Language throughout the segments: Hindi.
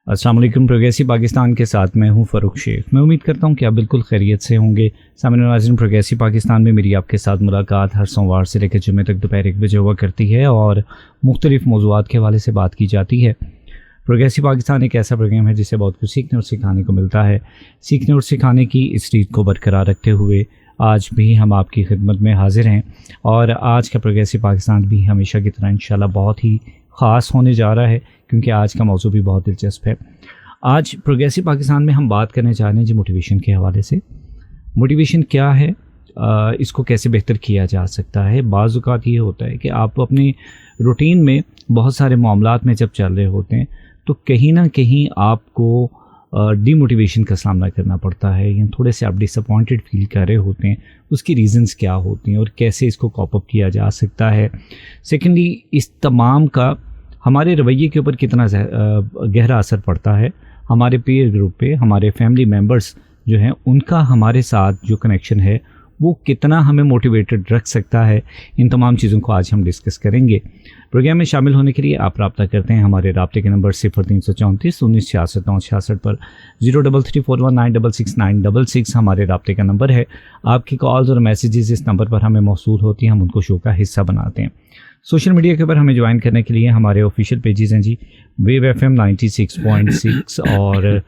अस्सलाम वालेकुम। प्रोग्रेसिव पाकिस्तान के साथ मैं हूं फ़ारूक शेख। मैं उम्मीद करता हूं कि आप बिल्कुल खैरियत से होंगे। सामने नाज़रीन, प्रोग्रेसिव पाकिस्तान में मेरी आपके साथ मुलाकात हर सोमवार से लेकर जुम्मे तक दोपहर 1 बजे हुआ करती है और मुख्तलिफ मौज़ूआत के हवाले से बात की जाती है। प्रोग्रेसिव पाकिस्तान एक ऐसा प्रोग्राम है जिससे बहुत कुछ सीखने और सिखाने को मिलता है। सीखने और सिखाने की इस रीत को बरकरार रखते हुए आज भी हम आपकी खिदमत में हाजिर हैं और आज का प्रोग्रेसिव पाकिस्तान भी हमेशा की तरह इंशाल्लाह बहुत ही ख़ास होने जा रहा है, क्योंकि आज का मौजू भी बहुत दिलचस्प है। आज प्रोग्रेसिव पाकिस्तान में हम बात करने जा रहे हैं जी मोटिवेशन के हवाले से। मोटिवेशन क्या है, इसको कैसे बेहतर किया जा सकता है। बाज़ औक़ात ये होता है कि आप अपने रूटीन में बहुत सारे मामलात में जब चल रहे होते हैं तो कहीं ना कहीं आपको डीमोटिवेशन का सामना करना पड़ता है या थोड़े से आप डिसअपॉइंटेड फील कर रहे होते हैं। उसकी रीज़न्स क्या होती हैं और कैसे इसको कॉप अप किया जा सकता है। सेकेंडली, इस तमाम का हमारे रवैये के ऊपर कितना गहरा असर पड़ता है। हमारे पीयर ग्रुप पे हमारे फैमिली मेम्बर्स जो हैं उनका हमारे साथ जो कनेक्शन है वो कितना हमें मोटिवेटेड रख सकता है। इन तमाम चीज़ों को आज हम डिस्कस करेंगे। प्रोग्राम में शामिल होने के लिए आप रब्ता करते हैं हमारे राब्ते के नंबर 0334 1966 966 पर। 0341966966 हमारे राब्ते का नंबर है। आपकी कॉल्स और मैसेजेस इस नंबर पर हमें मौसूल होती हैं, हम उनको शो का हिस्सा बनाते हैं। सोशल मीडिया के ऊपर हमें ज्वाइन करने के लिए हमारे ऑफिशियल पेजेस हैं जी, वेव FM 96.6 और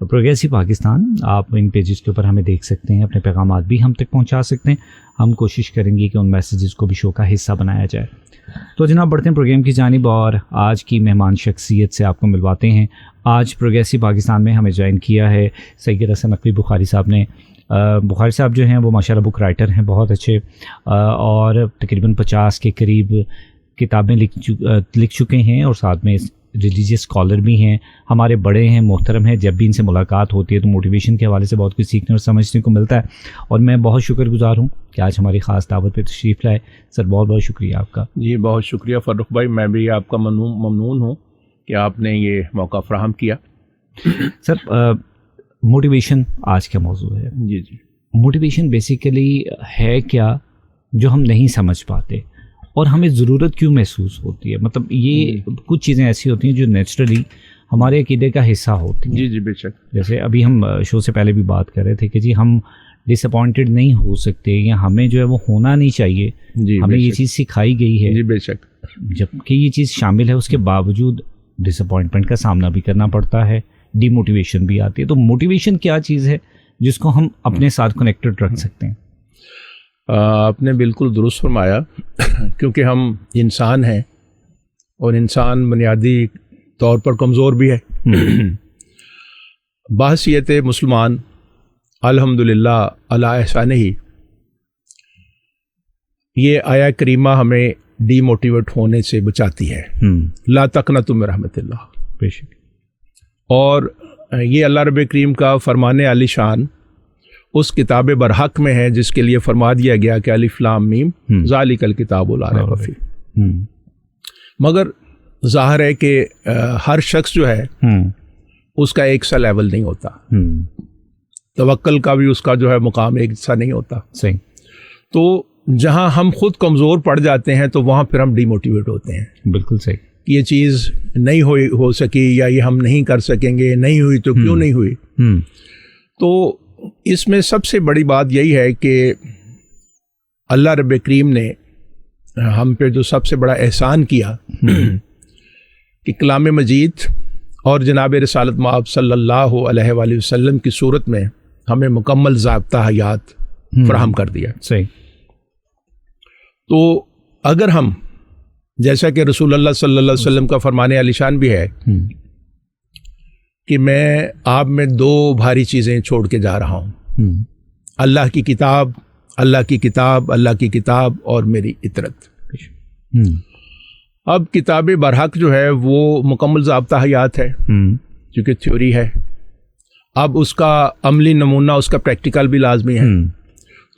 प्रोग्रेसिव पाकिस्तान। आप इन पेजेस के ऊपर हमें देख सकते हैं, अपने पैगामात भी हम तक पहुंचा सकते हैं। हम कोशिश करेंगे कि उन मैसेजेस को भी शो का हिस्सा बनाया जाए। तो जनाब बढ़ते हैं प्रोग्राम की जानिब और आज की मेहमान शख्सियत से आपको मिलवाते हैं। आज प्रोग्रेसिव पाकिस्तान में हमें ज्वाइन किया है सैयद हसन नकवी बुखारी साहब ने। बुखारी साहब जो हैं वो माशाल्लाह बुक राइटर हैं, बहुत अच्छे, और तकरीबन 50 के करीब किताबें लिख चुके हैं और साथ में रिलीजियस स्कॉलर भी हैं। हमारे बड़े हैं, मोहतरम हैं। जब भी इनसे मुलाकात होती है तो मोटिवेशन के हवाले से बहुत कुछ सीखने और समझने को मिलता है और मैं बहुत शुक्रगुजार हूँ कि आज हमारी ख़ास दावत पे तशरीफ़ लाए। सर बहुत बहुत शुक्रिया आपका। जी बहुत शुक्रिया फ़ारूक भाई, मैं भी आपका ममनून हूँ कि आपने ये मौका फ़राहम किया। सर मोटिवेशन आज का मौजू है। जी जी। मोटिवेशन बेसिकली है क्या जो हम नहीं समझ पाते और हमें ज़रूरत क्यों महसूस होती है। मतलब ये कुछ चीज़ें ऐसी होती हैं जो नेचुरली हमारे अकीदे का हिस्सा होती हैं। जी जी बेशक। जैसे अभी हम शो से पहले भी बात कर रहे थे कि जी हम डिसअपॉइंटेड नहीं हो सकते या हमें जो है वो होना नहीं चाहिए। हमें ये चीज़ सिखाई गई है। जी बेशक। जबकि ये चीज़ शामिल है, उसके बावजूद डिसअपॉइंटमेंट का सामना भी करना पड़ता है, डीमोटिवेशन भी आती है। तो मोटिवेशन क्या चीज़ है जिसको हम अपने साथ कनेक्टेड रख सकते हैं। आपने बिल्कुल दुरुस्त फरमाया क्योंकि हम इंसान हैं और इंसान बुनियादी तौर पर कमज़ोर भी है। बहसीयत मुसलमान अल्हम्दुलिल्लाह अला एहसानिही, ये आया करीमा हमें डीमोटिवेट होने से बचाती है। ला तक़नतु मिन रहमतिल्लाह। बेशक। और ये अल्लाह रब्बे करीम का फरमाने आली शान उस किताब बरहक में है जिसके लिए फरमा दिया गया कि अलिफ लाम मीम ज़ालिकल किताबु ला रैब फीह। मगर ज़ाहिर है कि हर शख्स जो है उसका एक सा लेवल नहीं होता। तवक्कल का भी उसका जो है मुकाम एक सा नहीं होता। सही। तो जहाँ हम खुद कमज़ोर पड़ जाते हैं तो वहाँ फिर हम डीमोटिवेट होते हैं। बिल्कुल सही। कि ये चीज़ नहीं हो सकी या ये हम नहीं कर सकेंगे, नहीं हुई तो क्यों नहीं हुई। तो इसमें सबसे बड़ी बात यही है कि अल्लाह रब्बे करीम ने हम पे जो सबसे बड़ा एहसान किया कि कलाम मजीद और जनाब रिसालत मआब सल्लल्लाहु अलैहि वसल्लम की सूरत में हमें मुकम्मल ज़ाब्ता हयात फराहम कर दिया। सही। तो अगर हम, जैसा कि रसूलुल्लाह सल्लल्लाहु अलैहि वसल्लम का फरमाने आलिशान भी है कि मैं आप में दो भारी चीज़ें छोड़ के जा रहा हूँ, अल्लाह की किताब, अल्लाह की किताब, अल्लाह की किताब और मेरी इतरत। अब किताब बरहक जो है वो मुकम्मल ज़ाब्ता हयात है क्योंकि थ्योरी है। अब उसका अमली नमूना, उसका प्रैक्टिकल भी लाजमी है।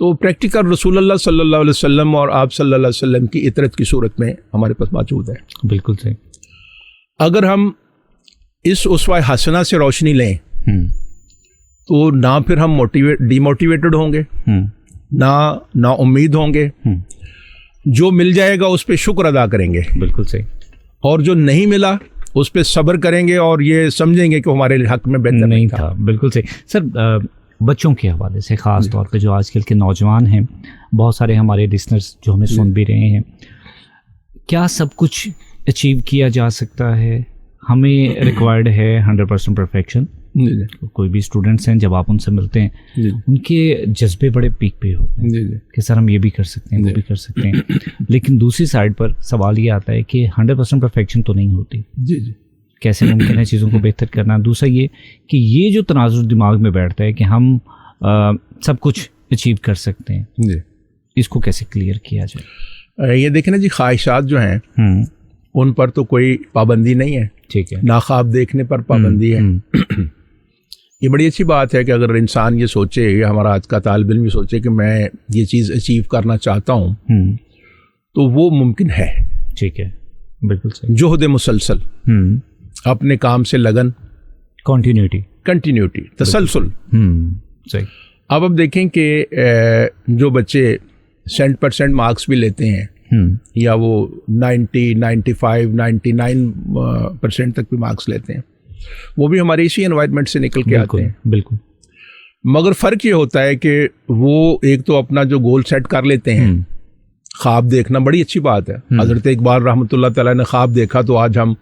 तो प्रैक्टिकल रसूलुल्लाह सल्लल्लाहु अलैहि वसल्लम और आप सल्लल्लाहु अलैहि वसल्लम की इतरत की सूरत में हमारे पास मौजूद है। बिल्कुल सही। अगर हम इस उसवा हसना से रोशनी लें तो ना फिर हम डीमोटिवेटेड होंगे, ना उम्मीद होंगे। जो मिल जाएगा उस पर शुक्र अदा करेंगे। बिल्कुल सही। और जो नहीं मिला उस पर सब्र करेंगे और ये समझेंगे कि हमारे हक में बेहतर नहीं था। बिल्कुल सही सर। बच्चों के हवाले से ख़ास तौर पे जो आजकल के नौजवान हैं, बहुत सारे हमारे लिसनर्स जो हमें सुन भी रहे हैं, क्या सब कुछ अचीव किया जा सकता है? हमें रिक्वायर्ड है 100% परफेक्शन? कोई भी स्टूडेंट्स हैं, जब आप उनसे मिलते हैं उनके जज्बे बड़े पीक पे होते हैं कि सर हम ये भी कर सकते हैं, वो भी कर सकते हैं, लेकिन दूसरी साइड पर सवाल ये आता है कि 100% परफेक्शन तो नहीं होती। कैसे मुमकिन है चीज़ों को बेहतर करना? दूसरा ये कि ये जो तनाजुर दिमाग में बैठता है कि हम सब कुछ अचीव कर सकते हैं, इसको कैसे क्लियर किया जाए? ये देखें ना जी, ख्वाहिशात जो हैं उन पर तो कोई पाबंदी नहीं है, ठीक है, ना ख्वाब देखने पर पाबंदी है। ये बड़ी अच्छी बात है कि अगर इंसान ये सोचे, या हमारा आज का तालिब इल्म ये सोचे कि मैं ये चीज़ अचीव करना चाहता हूँ, तो वो मुमकिन है। ठीक है, बिल्कुल सही। जोहद मुसलसल, अपने काम से लगन, कंटिन्यूटी, तसलसल। सही। अब देखें कि जो बच्चे 100% मार्क्स भी लेते हैं, या वो 90, 95, 99% तक भी मार्क्स लेते हैं, वो भी हमारे इसी एनवायरनमेंट से निकल के आते हैं। बिल्कुल। मगर फ़र्क ये होता है कि वो एक तो अपना जो गोल सेट कर लेते हैं, ख्वाब देखना बड़ी अच्छी बात है। हज़रत इकबाल रहमतुल्लाह तआला ने ख्वाब देखा तो आज हम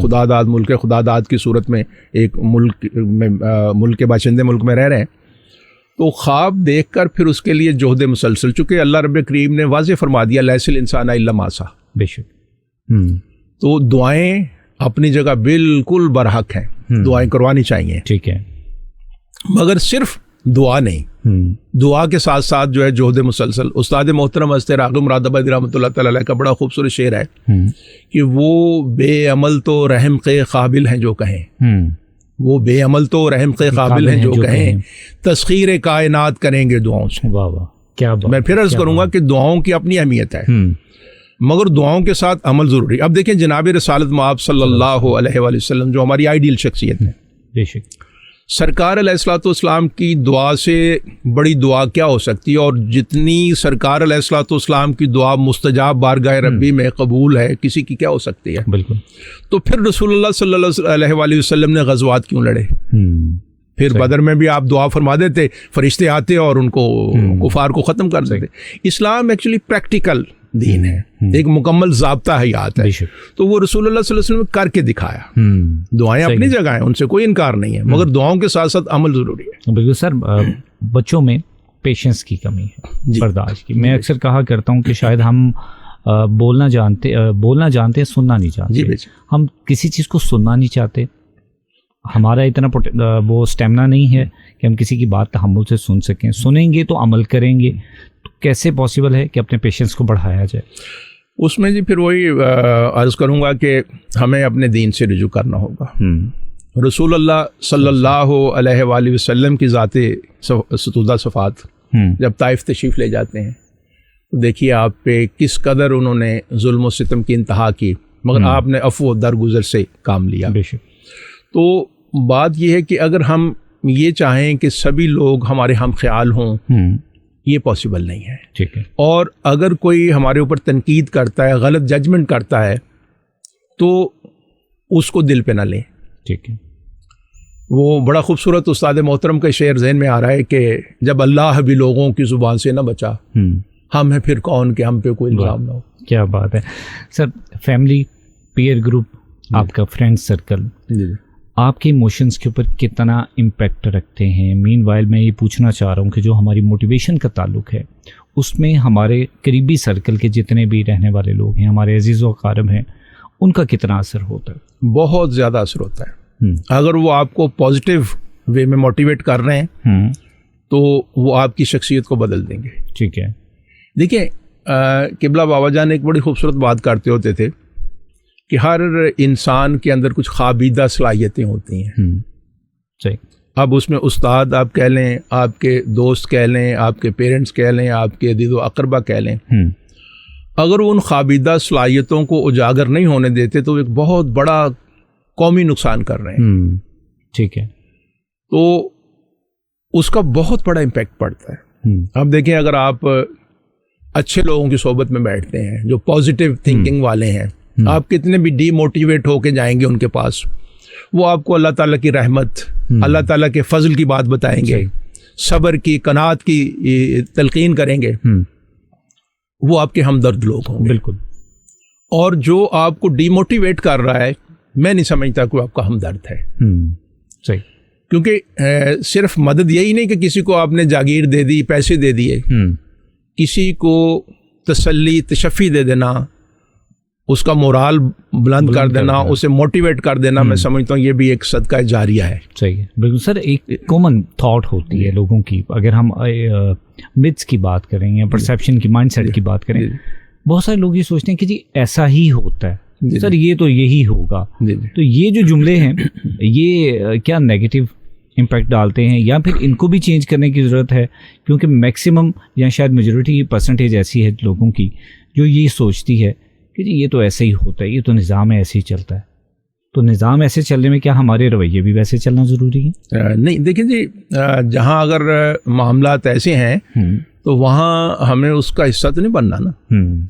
खुदादाद मुल्क खुदादाद की सूरत में एक मुल्क के बाशिंदे मुल्क में रह रहे हैं। तो ख्वाब देखकर फिर उसके लिए जोहद मुसलसल, चूँकि अल्लाह रब्बे करीम ने वाज़े फरमा दिया लैसिल इंसान इल्ला मासा, बेशक। तो दुआएं अपनी जगह बिल्कुल बरहक हैं, दुआएं करवानी चाहिए, ठीक है, मगर सिर्फ दुआ नहीं, दुआ के साथ साथ जो है जोहद मुसलसल। उस्ताद मोहतरम हज़रत राग़िब मुरादाबादी रहमतुल्लाह तआला अलैह का बड़ा खूबसूरत शेर है कि वो बेअमल तो रहम के काबिल हैं जो कहें, वो बेअमल तो रहम के काबिल हैं जो कहें, तस्खीर कायनात करेंगे दुआओं से। वाह वाह, क्या बात। मैं फिर अर्ज़ करूँगा कि दुआओं की अपनी अहमियत है, मगर दुआओं के साथ अमल ज़रूरी। अब देखें जनाब रसालत मआब सल्लल्लाहु अलैहि वसल्लम जो हमारी आइडियल शख्सियत है, बेशक, सरकार अलैहिस्सलाम की दुआ से बड़ी दुआ क्या हो सकती है? और जितनी सरकार अलैहिस्सलाम की दुआ मुस्तजाब बारगाह रब्बी में कबूल है, किसी की क्या हो सकती है? बिल्कुल। तो फिर रसूलुल्लाह सल्लल्लाहु अलैहि वसल्लम ने गज़वात क्यों लड़े? फिर बदर में भी आप दुआ फरमा देते, फरिश्ते आते और उनको कुफार को ख़त्म कर देते। इस्लाम एक्चुअली प्रैक्टिकल दीन है, एक मुकम्मल ज़ाब्ता हयात है। तो वो रसूलुल्लाह सल्लल्लाहु अलैहि वसल्लम ने करके दिखाया। दुआएं अपनी जगह हैं, उनसे कोई इनकार नहीं है, मगर दुआओं के साथ साथ अमल ज़रूरी है। बिल्कुल सर। बच्चों में पेशेंस की कमी है, बर्दाश्त की। मैं अक्सर कहा करता हूँ कि शायद हम बोलना जानते हैं, सुनना नहीं चाहते। हम किसी चीज़ को सुनना नहीं चाहते, हमारा इतना वो स्टेमिना नहीं है कि हम किसी की बात तहम्मुल से सुन सकें। सुनेंगे तो अमल करेंगे, तो कैसे पॉसिबल है कि अपने पेशेंस को बढ़ाया जाए? उसमें जी फिर वही अर्ज़ करूँगा कि हमें अपने दीन से रुजू करना होगा। रसूलुल्लाह सल्लल्लाहु अलैहि वसल्लम की ज़ाते सतूदा सफ़ात जब ताइफ तशरीफ़ ले जाते हैं, तो देखिए आप पे किस कदर उन्होंने जुल्म व सितम की इंतहा की, मगर आपने अफ़्व दरगुज़र से काम लिया। तो बात यह है कि अगर हम ये चाहें कि सभी लोग हमारे हम ख्याल हों, ये पॉसिबल नहीं है, ठीक है। और अगर कोई हमारे ऊपर तनकीद करता है, गलत जजमेंट करता है, तो उसको दिल पे ना लें, ठीक है। वो बड़ा खूबसूरत उस्ताद मोहतरम का शेर ज़हन में आ रहा है कि जब अल्लाह भी लोगों की ज़ुबान से ना बचा, हम हैं फिर कौन कि हम पे कोई इल्ज़ाम ना हो। क्या बात है सर। फैमिली, पीयर ग्रुप, आपका फ्रेंड सर्कल आपके इमोशंस के ऊपर कितना इम्पैक्ट रखते हैं? मीनवाइल मैं ये पूछना चाह रहा हूँ कि जो हमारी मोटिवेशन का ताल्लुक है, उसमें हमारे करीबी सर्कल के जितने भी रहने वाले लोग हैं, हमारे अजीज़ व अक़ारिब हैं, उनका कितना असर होता है? बहुत ज़्यादा असर होता है। अगर वो आपको पॉजिटिव वे में मोटिवेट कर रहे हैं, तो वो आपकी शख्सियत को बदल देंगे, ठीक है। देखिए किबला बाबा जान एक बड़ी खूबसूरत बात करते होते थे कि हर इंसान के अंदर कुछ ख़ाबीदा सलाहियतें होती हैं, सही। अब उसमें उस्ताद आप कह लें, आपके दोस्त कह लें, आपके पेरेंट्स कह लें, आपके अदीद व अक़रबा कह लें, अगर उन ख़ाबीदा सलाहियतों को उजागर नहीं होने देते तो एक बहुत बड़ा कौमी नुकसान कर रहे हैं, ठीक है। तो उसका बहुत बड़ा इम्पैक्ट पड़ता है। अब देखें, अगर आप अच्छे लोगों की सोबत में बैठते हैं जो पॉजिटिव थिंकिंग वाले हैं, आप कितने भी डीमोटिवेट होके जाएंगे उनके पास, वो आपको अल्लाह ताला की रहमत, अल्लाह ताला के फजल की बात बताएंगे, सब्र की, कनात की तलकीन करेंगे। वो आपके हमदर्द लोग होंगे। बिल्कुल। और जो आपको डीमोटिवेट कर रहा है, मैं नहीं समझता कि आपका हमदर्द है। सही। क्योंकि सिर्फ मदद यही नहीं कि किसी को आपने जागीर दे दी, पैसे दे दिए, किसी को तसल्ली तशफ़ी दे देना, उसका मोराल बुलंद कर देना, उसे मोटिवेट कर देना, मैं समझता हूँ ये भी एक सदका जारिया है। सही है, बिल्कुल सर। एक कॉमन थॉट होती है लोगों की, अगर हम मिथ्स की बात करें या परसेप्शन की, माइंडसेट की बात करें, बहुत सारे लोग ये सोचते हैं कि जी ऐसा ही होता है सर, ये तो यही होगा। तो ये जो जुमले हैं ये क्या नेगेटिव इम्पैक्ट डालते हैं, या फिर इनको भी चेंज करने की ज़रूरत है? क्योंकि मैक्सिमम या शायद मेजॉरिटी परसेंटेज ऐसी है लोगों की जो ये सोचती है कि जी ये तो ऐसे ही होता है, ये तो निज़ाम ऐसे ही चलता है। तो निज़ाम ऐसे चलने में क्या हमारे रवैये भी वैसे चलना ज़रूरी है? नहीं, देखिए जी, जहाँ अगर मामलात ऐसे हैं तो वहाँ हमें उसका हिस्सा तो नहीं बनना ना।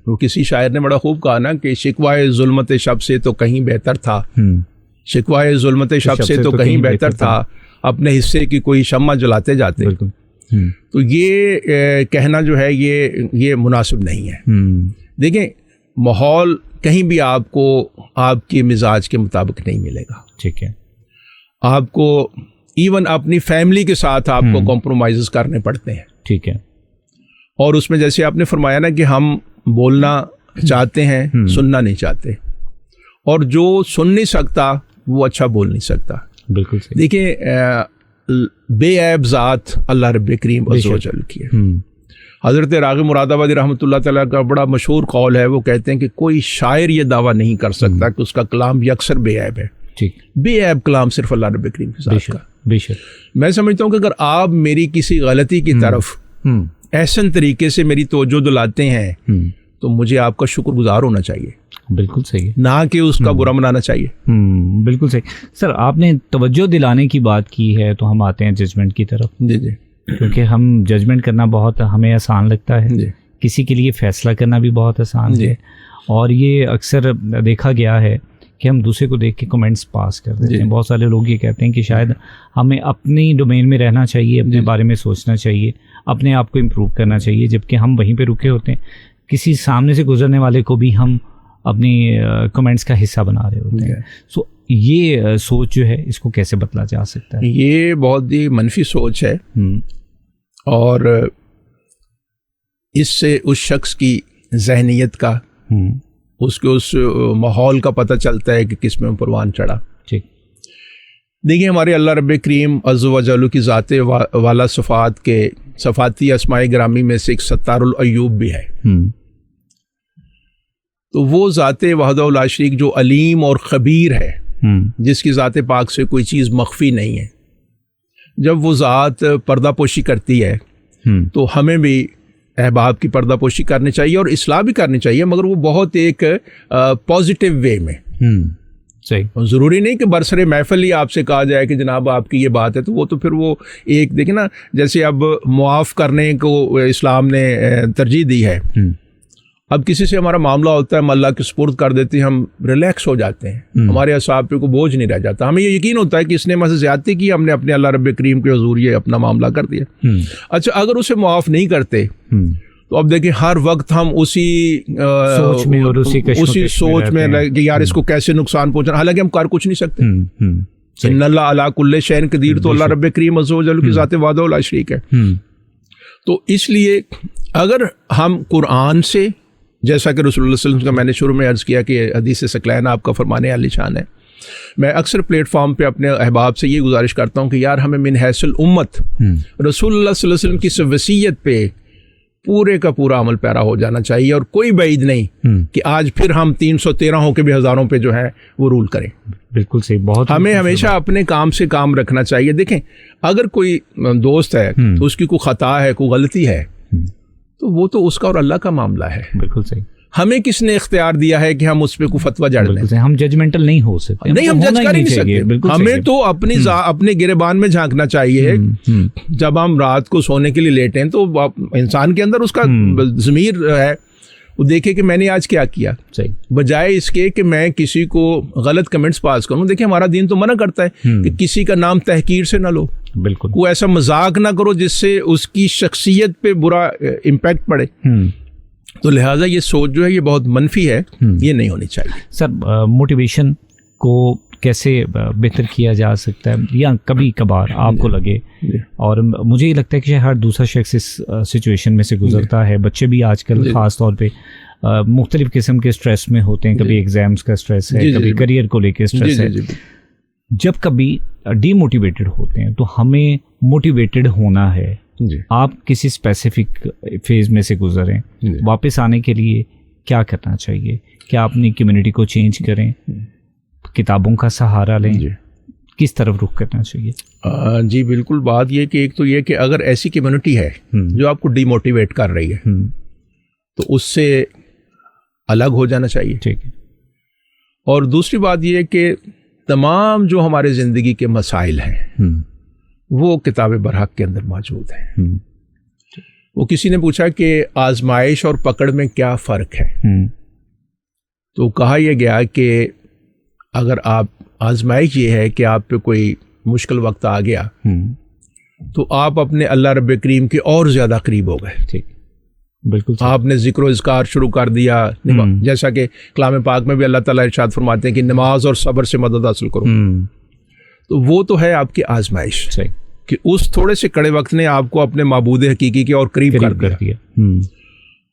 वो किसी शायर ने बड़ा खूब कहा ना कि शिकवाए जुल्मत शब से तो कहीं बेहतर था, शिकवाए जुल्मत शब से तो कहीं बेहतर था, अपने हिस्से की कोई शम्मा जलाते जाते। तो ये कहना जो है ये मुनासिब नहीं है। देखिए, माहौल कहीं भी आपको आपके मिजाज के मुताबिक नहीं मिलेगा। ठीक है। आपको इवन अपनी फैमिली के साथ आपको कॉम्प्रोमाइज़ करने पड़ते हैं। ठीक है। और उसमें जैसे आपने फरमाया ना कि हम बोलना चाहते हैं, सुनना नहीं चाहते, और जो सुन नहीं सकता वो अच्छा बोल नहीं सकता। बिल्कुल सही। देखिए, बेऐब ज़ात अल्लाह रब्बे करीम अज़्ज़ व जल की है। हज़रत राग़िब मुरादाबादी रहमतुल्लाह तआला का बड़ा मशहूर कौल है, वो कहते हैं कि कोई शायर ये दावा नहीं कर सकता कि उसका कलाम यकसर बेऐब है। ठीक। बेऐब कलाम सिर्फ अल्लाह रब्बे करीम के साथ का। बेशक। मैं समझता हूँ कि अगर आप मेरी किसी गलती की तरफ ऐसन तरीके से मेरी तवज्जो दिलाते हैं तो मुझे आपका शुक्रगुजार होना चाहिए। बिल्कुल सही है। ना कि उसका बुरा मनाना चाहिए। बिल्कुल सही। सर, आपने तवज्जो दिलाने की बात की है, तो हम आते हैं जजमेंट की तरफ। जी जी। क्योंकि हम जजमेंट करना बहुत हमें आसान लगता है जी। किसी के लिए फैसला करना भी बहुत आसान है, और ये अक्सर देखा गया है कि हम दूसरे को देख के कमेंट्स पास कर देते हैं। बहुत सारे लोग ये कहते हैं कि शायद हमें अपनी डोमेन में रहना चाहिए, अपने बारे में सोचना चाहिए, अपने आप को इम्प्रूव करना चाहिए, जबकि हम वहीं पे रुके होते हैं। किसी सामने से गुजरने वाले को भी हम अपनी कमेंट्स का हिस्सा बना रहे होते हैं। सो ये सोच जो है, इसको कैसे बदला जा सकता है? ये बहुत ही मनफी सोच है, और इससे उस शख्स की जहनीत का, उसके उस माहौल का पता चलता है कि किस में परवान चढ़ा। ठीक। देखिए, हमारे अल्लाह रब्बे करीम अज़्ज़ व जल की ज़ाते वाला सफ़ात के सफ़ाती अस्माए ग्रामी में से एक सत्तारुल अय्यूब भी है। तो वो ज़ाते वहदहुल ला शरीक जो अलीम और ख़बीर है, जिसकी ज़ाते पाक से कोई चीज़ मख्फी नहीं है, जब वो ज़ात पर्दापोशी करती है तो हमें भी अहबाब की पर्दापोशी करनी चाहिए और इस्लाह भी करनी चाहिए, मगर वो बहुत एक पॉजिटिव वे में। सही। ज़रूरी नहीं कि बरसरे महफिल ही आपसे कहा जाए कि जनाब आपकी ये बात है, तो वो तो फिर वो एक देखें ना, जैसे अब मुआफ़ करने को इस्लाम ने तरजीह दी है। अब किसी से हमारा मामला होता है, हम अल्लाह के सुपुर्द कर देते हैं, हम रिलैक्स हो जाते हैं, हमारे असाब पे को बोझ नहीं रह जाता, हमें ये यकीन होता है कि इसने हमसे ज़्यादती की, हमने अपने अल्लाह रब्बे करीम के हुज़ूर ये अपना मामला कर दिया। अच्छा, अगर उसे मुआफ़ नहीं करते तो अब देखिए हर वक्त हम उसी सोच में और उसी सोच में कि यार इसको कैसे नुकसान पहुंचाना, हालांकि हम कर कुछ नहीं सकते। इन्नल्लाह अला कुल्ले शैइन कदीर, तो अल्लाह रब्बे करीम अज़्ज़ व जल की ज़ाते वाहदहुल ला शरीक है। तो इसलिए अगर हम कुरान से, जैसा कि रसूलुल्लाह सल्लल्लाहु अलैहि वसल्लम का मैंने शुरू में अर्ज़ किया कि हदीस सकलैन आपका फरमाने आली शान है, मैं अक्सर प्लेटफॉर्म पे अपने अहबाब से ये गुजारिश करता हूँ कि यार हमें मिन हैसिल उम्मत रसूलुल्लाह सल्लल्लाहु अलैहि वसल्लम की वसीयत पे पूरे का पूरा अमल पैरा हो जाना चाहिए, और कोई बैद नहीं कि आज फिर हम 313 होकर भी हज़ारों पे जो है वो रूल करें। बिल्कुल सही। बहुत हमें हमेशा अपने काम से काम रखना चाहिए। देखें, अगर कोई दोस्त है तो उसकी कोई ख़ता है, कोई गलती है, तो वो तो उसका और अल्लाह का मामला है। बिल्कुल सही। हमें किसने इख्तियार दिया है कि हम उस पर कोई फतवा जड़ दें? हम जजमेंटल नहीं हो सकते। नहीं, हम जज कर ही नहीं सकते। हमें तो अपने गिरेबान में झांकना चाहिए। जब हम रात को सोने के लिए लेटे हैं तो इंसान के अंदर उसका ज़मीर है, वो देखे कि मैंने आज क्या किया, सही, बजाय इसके कि मैं किसी को गलत कमेंट्स पास करूं। देखिए हमारा दीन तो मना करता है कि किसी का नाम तहकीर से ना लो, बिल्कुल, वो ऐसा मजाक ना करो जिससे उसकी शख्सियत पे बुरा इम्पैक्ट पड़े। तो लिहाजा ये सोच जो है ये बहुत मनफी है, ये नहीं होनी चाहिए। सर मोटिवेशन को कैसे बेहतर किया जा सकता है, या कभी कभार आपको लगे, और मुझे ये लगता है कि हर दूसरा शख्स इस सिचुएशन में से गुजरता है, बच्चे भी आजकल ख़ास तौर पे मुख्तलिफ किस्म के स्ट्रेस में होते हैं, कभी एग्जाम्स का स्ट्रेस है, कभी करियर को लेकर स्ट्रेस है। जब कभी डीमोटिवेटेड होते हैं तो हमें मोटिवेटेड होना है, आप किसी स्पेसिफिक फेज में से गुजरें, वापस आने के लिए क्या करना चाहिए? क्या अपनी कम्युनिटी को चेंज करें, किताबों का सहारा लें, किस तरफ रुख करना चाहिए? जी बिल्कुल, बात ये कि एक तो ये कि अगर ऐसी कम्युनिटी है जो आपको डिमोटिवेट कर रही है तो उससे अलग हो जाना चाहिए, ठीक है। और दूसरी बात ये कि तमाम जो हमारे ज़िंदगी के मसाइल हैं वो किताब बरहक के अंदर मौजूद हैं। वो किसी ने पूछा कि आजमाइश और पकड़ में क्या फ़र्क है, तो कहा यह गया कि अगर आप आजमाइश ये है कि आप पे कोई मुश्किल वक्त आ गया तो आप अपने अल्लाह रब्बे करीम के और ज़्यादा करीब हो गए, ठीक, बिल्कुल। आपने जिक्र इज़कार शुरू कर दिया, जैसा कि कलाम पाक में भी अल्लाह ताला इरशाद फरमाते हैं कि नमाज और सब्र से मदद हासिल करो। तो वो तो है आपकी आजमाइश, सही, कि उस थोड़े से कड़े वक्त ने आपको अपने माबूद हकीकी के और करीब कर दिया।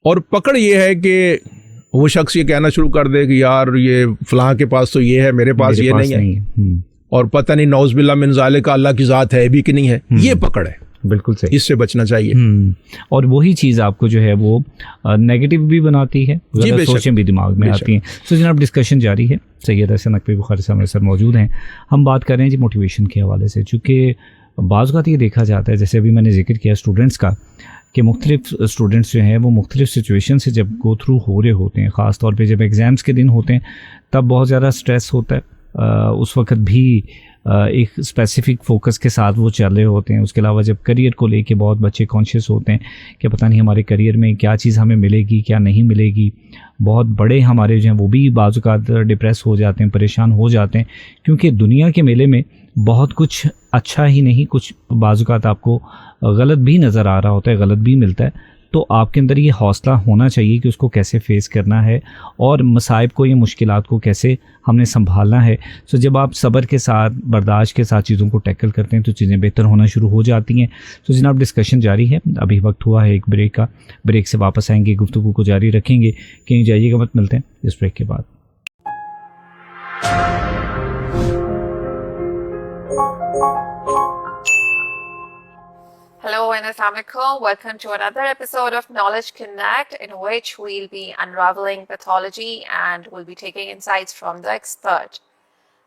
और पकड़ ये है कि वो शख्स ये कहना शुरू कर दे कि यार ये फलां के पास तो ये है, मेरे पास ये नहीं है, और पता नहीं नौज़ बिल्लाह मिन ज़ालिका अल्लाह की ज़ात है भी कि नहीं है, ये पकड़ है, बिल्कुल सही, इससे बचना चाहिए। और वही चीज़ आपको जो है वो नेगेटिव भी बनाती है, सोचें भी दिमाग में आती हैं। तो जनाब डिस्कशन जारी है, सैयद हसन नकवी बुखारी साहब सर मौजूद हैं, हम बात कर रहे हैं जी मोटिवेशन के हवाले से। चूँकि बाज़ बात ये देखा जाता है, जैसे अभी मैंने जिक्र किया स्टूडेंट्स का, कि मुख्तलिफ स्टूडेंट्स जो हैं वो मुख्तलिफ सिचुएशन से जब गो थ्रू हो रहे होते हैं, ख़ास तौर पे जब एग्ज़ाम्स के दिन होते हैं तब बहुत ज़्यादा स्ट्रेस होता है, उस वक्त भी एक स्पेसिफिक फ़ोकस के साथ वो चल रहे होते हैं। उसके अलावा जब करियर को लेके बहुत बच्चे कॉन्शियस होते हैं कि पता नहीं हमारे करियर में क्या चीज़ हमें मिलेगी, क्या नहीं मिलेगी। बहुत बड़े हमारे जो हैं वो भी बाज़ औक़ात डिप्रेस हो जाते हैं, परेशान हो जाते हैं, क्योंकि दुनिया के मेले में बहुत कुछ अच्छा ही नहीं, कुछ बाज़ औक़ात आपको गलत भी नज़र आ रहा होता है, गलत भी मिलता है। तो आपके अंदर ये हौसला होना चाहिए कि उसको कैसे फेस करना है और मसाइब को, ये मुश्किलात को कैसे हमने संभालना है। सो जब आप सब्र के साथ, बर्दाश्त के साथ चीज़ों को टैकल करते हैं तो चीज़ें बेहतर होना शुरू हो जाती हैं। तो जनाब डिस्कशन जारी है, अभी वक्त हुआ है एक ब्रेक का, ब्रेक से वापस आएंगे, गुफ्तगू को जारी रखेंगे, कहीं जाइएगा मत, मिलते हैं इस ब्रेक के बाद। Hello and Assalamualaikum. Welcome to another episode of Knowledge Connect, in which we'll be unraveling pathology and we'll be taking insights from the expert.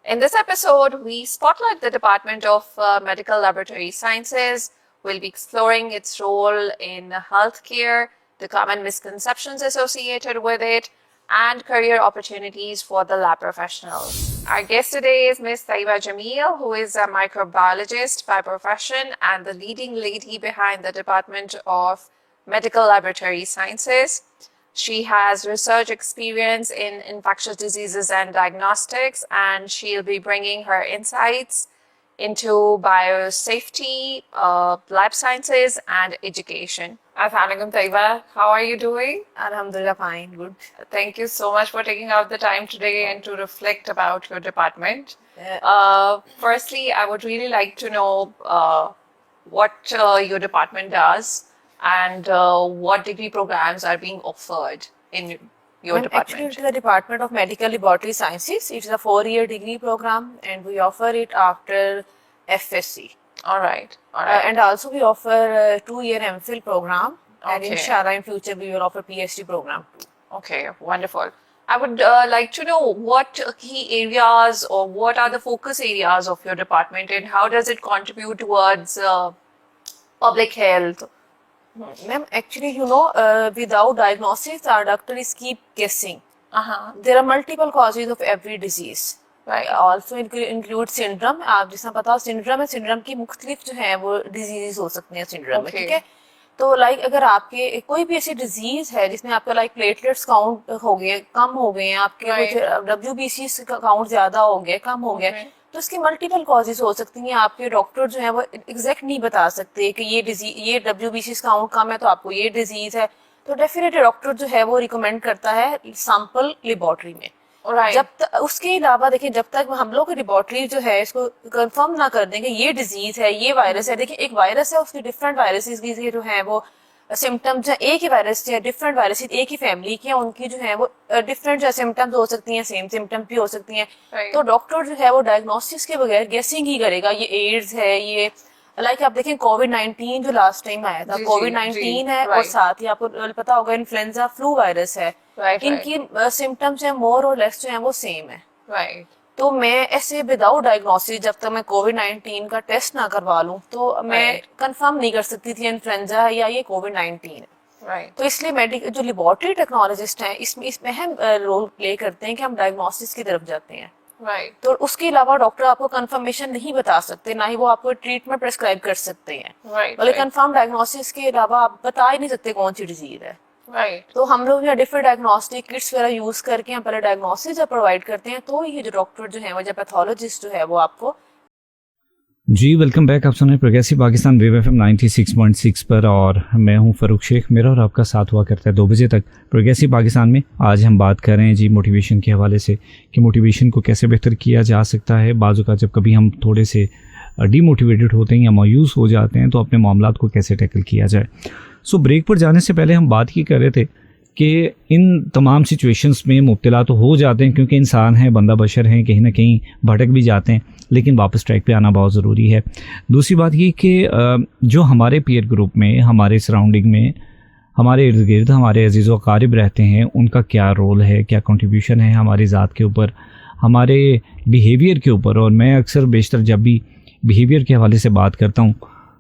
In this episode, we spotlight the Department of Medical Laboratory Sciences. We'll be exploring its role in healthcare, the common misconceptions associated with it, and career opportunities for the lab professionals. Our guest today is Ms. Taiba Jamil, who is a microbiologist by profession and the leading lady behind the Department of Medical Laboratory Sciences. She has research experience in infectious diseases and diagnostics, and she'll be bringing her insights into biosafety, lab sciences, and education. Assalamualaikum Taiba, how are you doing? Alhamdulillah, fine, good. Thank you so much for taking out the time today and to reflect about your department. Firstly, I would really like to know what your department does and what degree programs are being offered in your department. Actually, it is the Department of Medical Laboratory Sciences. It is a 4-year degree program and we offer it after FSc. All right. And also we offer a 2-year MPhil program, and inshallah in future we will offer PhD program too. Okay, wonderful. I would like to know what key areas or what are the focus areas of your department and how does it contribute towards public health? Ma'am, actually, without diagnosis, our doctors keep guessing. There are multiple causes of every disease. Right. Also include syndrome. आप जिसमें पता हो syndrome है, syndrome की मुख्तलिफ जो है वो diseases हो सकते हैं syndrome में, ठीक है? तो लाइक अगर आपके कोई भी ऐसी डिजीज है जिसमें आपका लाइक प्लेटलेट्स काउंट हो गए, कम हो गए हैं, आपके कुछ WBC का काउंट ज्यादा हो गया, कम हो गया, तो इसकी मल्टीपल कॉजेज हो सकती हैं। आपके डॉक्टर जो है वो एग्जैक्ट नहीं बता सकते कि ये डिजीज, ये WBC काउंट कम है तो आपको ये डिजीज है, तो डेफिनेटली डॉक्टर जो है वो रिकमेंड करता है सैंपल लेबोरेटरी में। जब तक उसके अलावा देखिए, जब तक हम लोग लेबोरेटरी जो है इसको कंफर्म ना कर देंगे ये डिजीज है, ये वायरस है, देखिए एक वायरस है, उसकी डिफरेंट वायरसेस की जो है वो सिम्टम्स, एक ही वायरस से डिफरेंट वायरसेस एक ही फैमिली की हैं, उनकी जो है वो डिफरेंट जो सिम्टम्स हो सकती हैं, सेम सिम्टम्स भी हो सकती हैं। तो डॉक्टर जो है वो डायग्नोसिस के बगैर गेसिंग ही करेगा, ये एड्स है, ये लाइक आप देखें कोविड-19 जो लास्ट टाइम आया था, कोविड-19 है और साथ ही आपको पता होगा इन्फ्लुएंजा फ्लू वायरस है, इनकी सिम्टम्स है मोर और लेस जो है वो सेम है। तो मैं ऐसे विदाउट डायग्नोसिस जब तक मैं कोविड-19 का टेस्ट ना करवा लूं तो मैं कंफर्म नहीं कर सकती थी इन्फ्लुएंजा है या ये कोविड-19 है। तो इसलिए मेडिकल जो लेबोरेटरी टेक्नोलॉजिस्ट हैं इसमें अहम रोल प्ले करते हैं कि हम डायग्नोसिस की तरफ जाते हैं। तो उसके अलावा डॉक्टर आपको कंफर्मेशन नहीं बता सकते, ना ही वो आपको ट्रीटमेंट प्रेस्क्राइब कर सकते हैं, बल्कि कंफर्म डायग्नोसिस के अलावा आप बता ही नहीं सकते कौन सी डिजीज है। तो हम लोग यहाँ डिफरेंट डायग्नोस्टिक किट्स वगैरह यूज करके हम पहले डायग्नोसिस जब प्रोवाइड करते हैं तो ये जो डॉक्टर जो है वो जो पैथोलॉजिस्ट जो है वो आपको। जी वेलकम बैक, आप सुन रहे हैं प्रोग्रेसिव पाकिस्तान वेव FM 96.6 पर और मैं हूं फ़ारूक शेख। मेरा और आपका साथ हुआ करता है 2 बजे तक प्रोग्रेसिव पाकिस्तान में। आज हम बात कर रहे हैं जी मोटिवेशन के हवाले से कि मोटिवेशन को कैसे बेहतर किया जा सकता है। बाज़ औक़ात जब कभी हम थोड़े से डीमोटिवेटेड होते हैं या मायूस हो जाते हैं तो अपने मामलात को कैसे टैकल किया जाए। सो ब्रेक पर जाने से पहले हम बात ही कर रहे थे कि इन तमाम सिचुएशंस में मुब्तला तो हो जाते हैं क्योंकि इंसान हैं, बंदा बशर हैं, कहीं ना कहीं भटक भी जाते हैं, लेकिन वापस ट्रैक पे आना बहुत ज़रूरी है। दूसरी बात ये कि जो हमारे पीयर ग्रुप में, हमारे सराउंडिंग में, हमारे इर्द गिर्द हमारे अजीज़ व क़ारिब रहते हैं, उनका क्या रोल है, क्या कंट्रीब्यूशन है हमारी ज़ात के ऊपर, हमारे बिहेवियर के ऊपर। और मैं अक्सर बेशतर जब भी बिहेवियर के हवाले से बात करता हूँ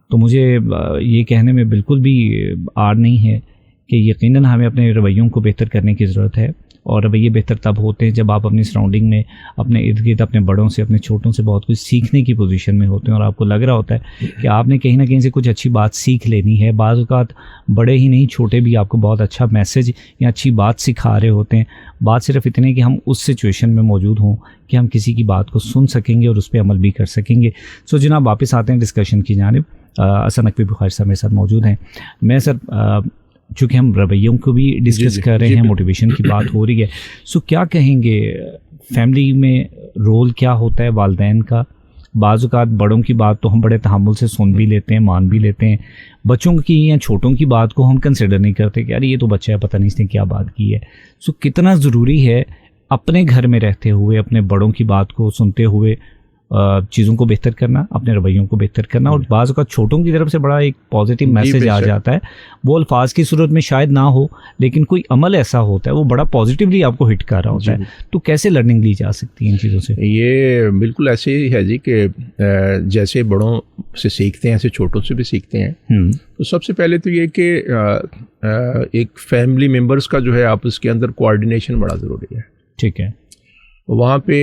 तो मुझे ये कहने में बिल्कुल भी आड़ नहीं है कि यकीनन हमें अपने रवैयों को बेहतर करने की ज़रूरत है। और रवैये बेहतर तब होते हैं जब आप अपनी सराउंडिंग में, अपने इर्द गिर्द, अपने बड़ों से, अपने छोटों से बहुत कुछ सीखने की पोजीशन में होते हैं और आपको लग रहा होता है कि आपने कहीं ना कहीं से कुछ अच्छी बात सीख लेनी है। बाज़ औक़ात बड़े ही नहीं, छोटे भी आपको बहुत अच्छा मैसेज या अच्छी बात सिखा रहे होते हैं। बात सिर्फ इतनी कि हम उस सिचुएशन में मौजूद हों कि हम किसी की बात को सुन सकेंगे और उस पर अमल भी कर सकेंगे। सो जनाब वापस आते हैं डिस्कशन की जानिब। हसन नकवी बुखारी साहब मेरे साथ मौजूद हैं। मैं सर चूँकि हम रवैयों को भी डिस्कस कर रहे हैं, मोटिवेशन की बात हो रही है, सो क्या कहेंगे फैमिली में रोल क्या होता है वालिदैन का? बाज़ औक़ात बड़ों की बात तो हम बड़े तहम्मुल से सुन भी लेते हैं, मान भी लेते हैं, बच्चों की या छोटों की बात को हम कंसिडर नहीं करते कि यार ये तो बच्चा है, पता नहीं इसने क्या बात की है। सो कितना ज़रूरी है अपने घर में रहते हुए अपने बड़ों की बात को सुनते हुए चीज़ों को बेहतर करना, अपने रवैयों को बेहतर करना। और बाज़ का छोटों की तरफ से बड़ा एक पॉजिटिव मैसेज आ जाता है, वो अल्फाज की सूरत में शायद ना हो लेकिन कोई अमल ऐसा होता है वो बड़ा पॉजिटिवली आपको हिट कर रहा होता है। तो कैसे लर्निंग ली जा सकती है इन चीज़ों से? ये बिल्कुल ऐसे ही है जी कि जैसे बड़ों से सीखते हैं ऐसे छोटों से भी सीखते हैं। तो सबसे पहले तो ये कि एक फैमिली मेम्बर्स का जो है आपस के अंदर कोऑर्डिनेशन बड़ा ज़रूरी है। ठीक है, वहाँ पे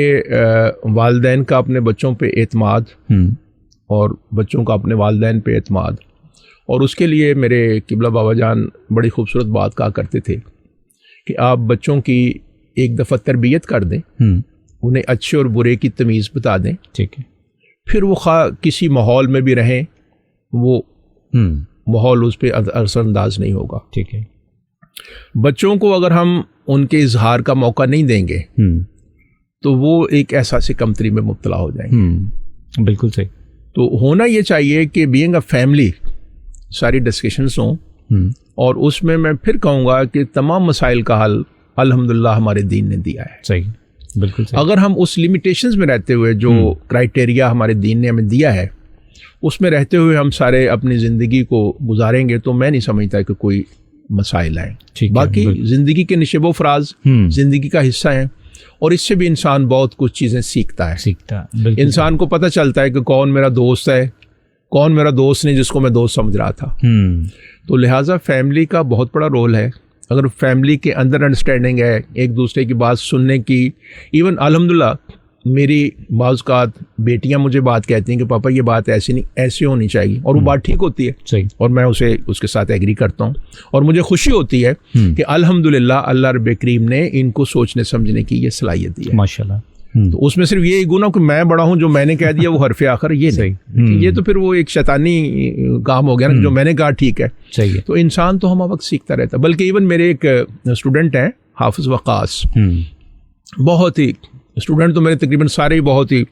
वालिदैन का अपने बच्चों पे एतमाद और बच्चों का अपने वालिदैन पे एतमाद। और उसके लिए मेरे किबला बाबा जान बड़ी खूबसूरत बात कहा करते थे कि आप बच्चों की एक दफ़ा तरबियत कर दें, उन्हें अच्छे और बुरे की तमीज़ बता दें, ठीक है, फिर वो किसी माहौल में भी रहें, वो माहौल उस पर असरअंदाज नहीं होगा। ठीक है, बच्चों को अगर हम उनके इजहार का मौका नहीं देंगे तो वो एक एहसास कमतरी में मुब्तला हो जाएंगे। बिल्कुल सही। तो होना ये चाहिए कि बीइंग अ फैमिली सारी डिस्कशंस हों और उसमें मैं फिर कहूँगा कि तमाम मसाइल का हल अल्हम्दुलिल्लाह हमारे दीन ने दिया है। सही, बिल्कुल सही। अगर हम उस लिमिटेशंस में रहते हुए जो क्राइटेरिया हमारे दीन ने हमें दिया है उसमें रहते हुए हम सारे अपनी ज़िंदगी को गुजारेंगे तो मैं नहीं समझता कि कोई मसाइल आए। बाकी ज़िंदगी के निशेबो फराज ज़िंदगी का हिस्सा हैं और इससे भी इंसान बहुत कुछ चीज़ें सीखता है। इंसान को पता चलता है कि कौन मेरा दोस्त है, कौन मेरा दोस्त नहीं जिसको मैं दोस्त समझ रहा था। तो लिहाजा फैमिली का बहुत बड़ा रोल है। अगर फैमिली के अंदर अंडरस्टैंडिंग है, एक दूसरे की बात सुनने की, इवन अल्हम्दुलिल्लाह मेरी बाज़ बेटियां मुझे बात कहती हैं कि पापा ये बात ऐसी नहीं, ऐसी होनी चाहिए, और वो बात ठीक होती है। सही। और मैं उसके साथ एग्री करता हूँ, और मुझे खुशी होती है कि अल्हम्दुलिल्लाह अल्लाह रब्बे करीम ने इनको सोचने समझने की ये सलाहियत दी है माशाल्लाह। तो उसमें सिर्फ ये गुना कि मैं बड़ा हूँ, जो मैंने कह दिया वो हरफे आखिर ये नहीं, ये तो फिर वो एक शैतानी काम हो गया ना, जो मैंने कहा ठीक है। सही है। तो इंसान तो हम वक्त सीखता रहता। बल्कि इवन मेरे एक स्टूडेंट हैं हाफिज़ वक़ास, बहुत ही स्टूडेंट तो मेरे तकरीबन सारे ही बहुत ही